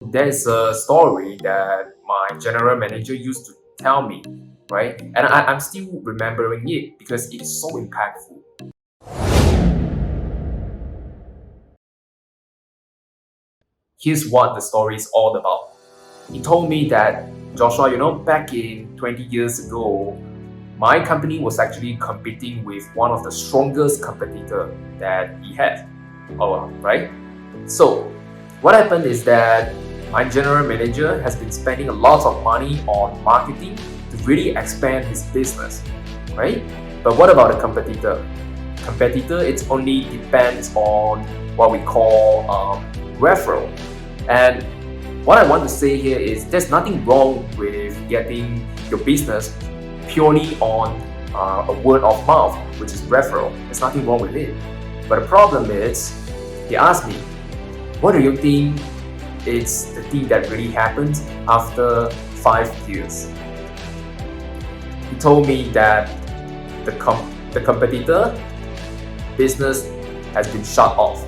There's a story that my general manager used to tell me, right? And I'm still remembering it because it is so impactful. Here's what the story is all about. He told me that, Joshua, back in 20 years ago, my company was actually competing with one of the strongest competitor that he had. Oh, right? So, what happened is that my general manager has been spending a lot of money on marketing to really expand his business, right? But what about the competitor? Competitor, it only depends on what we call referral. And what I want to say here is there's nothing wrong with getting your business purely on a word of mouth, which is referral. There's nothing wrong with it. But the problem is, he asked me, what do you think is the thing that really happened after 5 years? He told me that the competitor business has been shut off.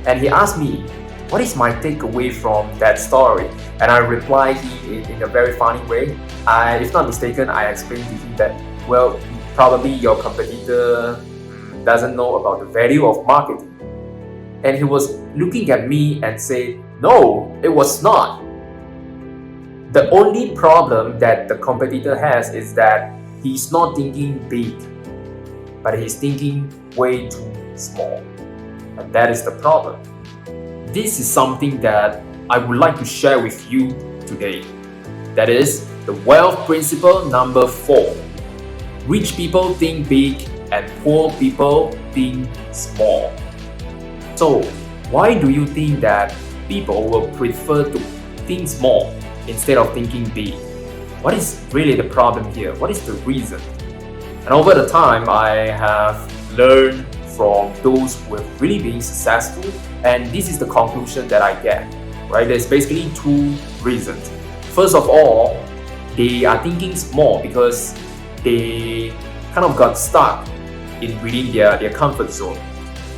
And he asked me, what is my takeaway from that story? And I replied in a very funny way. If not mistaken, I explained to him that, well, probably your competitor doesn't know about the value of marketing. And he was looking at me and said, no, it was not. The only problem that the competitor has is that he's not thinking big, but he's thinking way too small. And that is the problem. This is something that I would like to share with you today. That is the wealth principle number 4. Rich people think big and poor people think small. So, why do you think that people will prefer to think small instead of thinking big? What is really the problem here? What is the reason? And over the time, I have learned from those who have really been successful, and this is the conclusion that I get, right? There's basically 2 reasons. First of all, they are thinking small because they kind of got stuck within their comfort zone,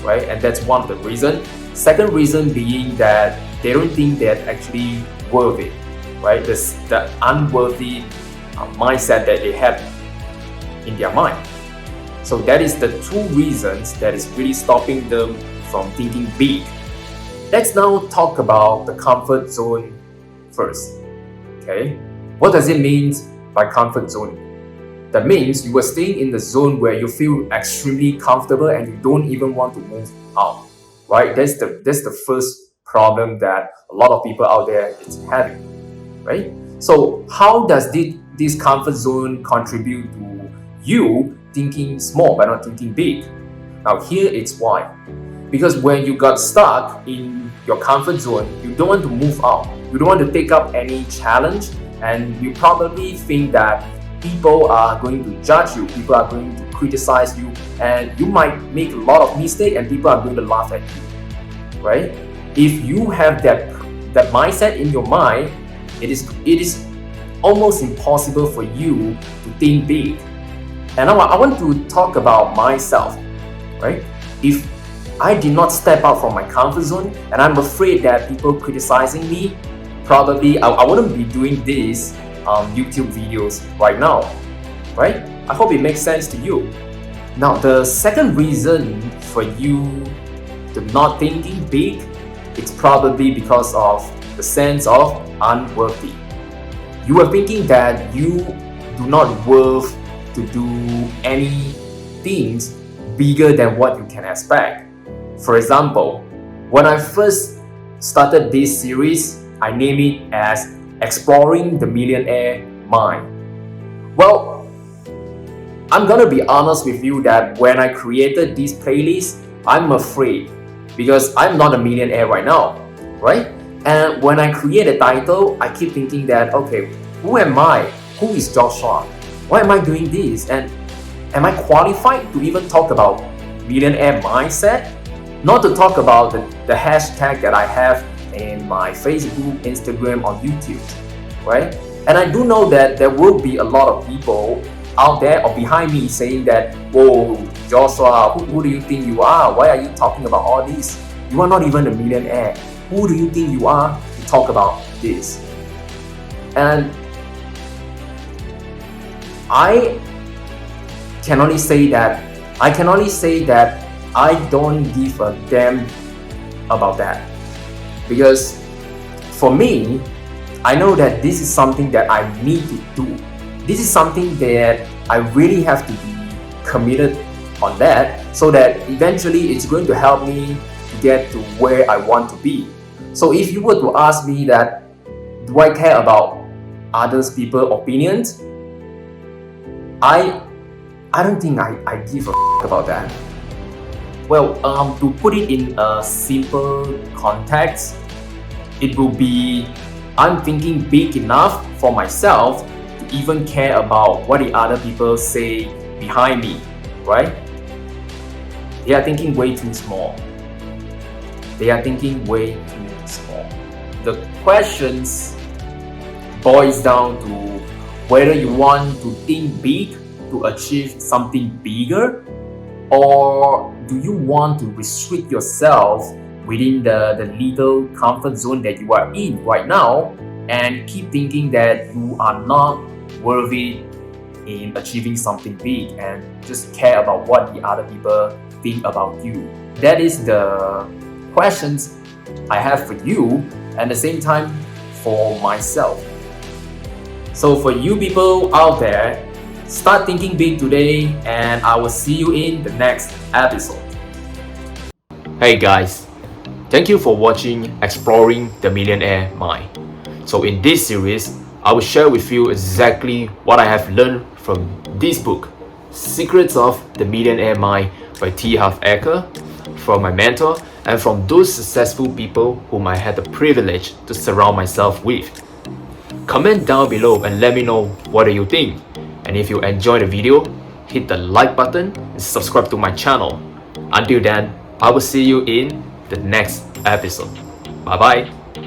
right? And that's one of the reasons. Second reason being that they don't think they're actually worth it, right? The unworthy mindset that they have in their mind. So that is the 2 reasons that is really stopping them from thinking big. Let's now talk about the comfort zone first. Okay, what does it mean by comfort zone? That means you are staying in the zone where you feel extremely comfortable and you don't even want to move out. Right? That's the first problem that a lot of people out there is having. Right? So how does this comfort zone contribute to you thinking small but not thinking big? Now here it's why. Because when you got stuck in your comfort zone, you don't want to move out. You don't want to take up any challenge, and you probably think that people are going to judge you, people are going to criticize you, and you might make a lot of mistakes and people are going to laugh at you. Right? If you have that mindset in your mind, it is almost impossible for you to think big. And now I want to talk about myself, right? If I did not step out from my comfort zone and I'm afraid that people criticizing me, probably I wouldn't be doing these YouTube videos right now, right? I hope it makes sense to you. Now, the second reason for you to not thinking big, it's probably because of the sense of unworthy. You are thinking that you do not worth to do any things bigger than what you can expect. For example, when I first started this series, I named it as Exploring the Millionaire Mind. Well, I'm gonna be honest with you that when I created this playlist, I'm afraid because I'm not a millionaire right now, right? And when I create a title, I keep thinking that, okay, who am I? Who is Joshua? Why am I doing this? And am I qualified to even talk about millionaire mindset? Not to talk about the hashtag that I have in my Facebook, Instagram, or YouTube, right? And I do know that there will be a lot of people out there or behind me saying that, whoa, Joshua, who do you think you are? Why are you talking about all this? You are not even a millionaire. Who do you think you are to talk about this. And I can only say that I don't give a damn about that, because for me, I know that this is something that I need to do. This is something that I really have to be committed on that, so that eventually it's going to help me to get to where I want to be. So if you were to ask me that, do I care about others people's opinions? I don't think I give a about that. Well, to put it in a simple context, it will be, I'm thinking big enough for myself to even care about what the other people say behind me, right? They are thinking way too small. The questions boils down to whether you want to think big to achieve something bigger, or do you want to restrict yourself within the little comfort zone that you are in right now and keep thinking that you are not worthy in achieving something big and just care about what the other people think about you? That is the questions I have for you, and at the same time for myself. So for you people out there, start thinking big today, and I will see you in the next episode. Hey guys, thank you for watching Exploring the Millionaire Mind. So in this series, I will share with you exactly what I have learned from this book, Secrets of the Millionaire Mind by T. Harv Eker, from my mentor and from those successful people whom I had the privilege to surround myself with. Comment down below and let me know what do you think. And if you enjoyed the video, hit the like button and subscribe to my channel. Until then, I will see you in the next episode. Bye bye.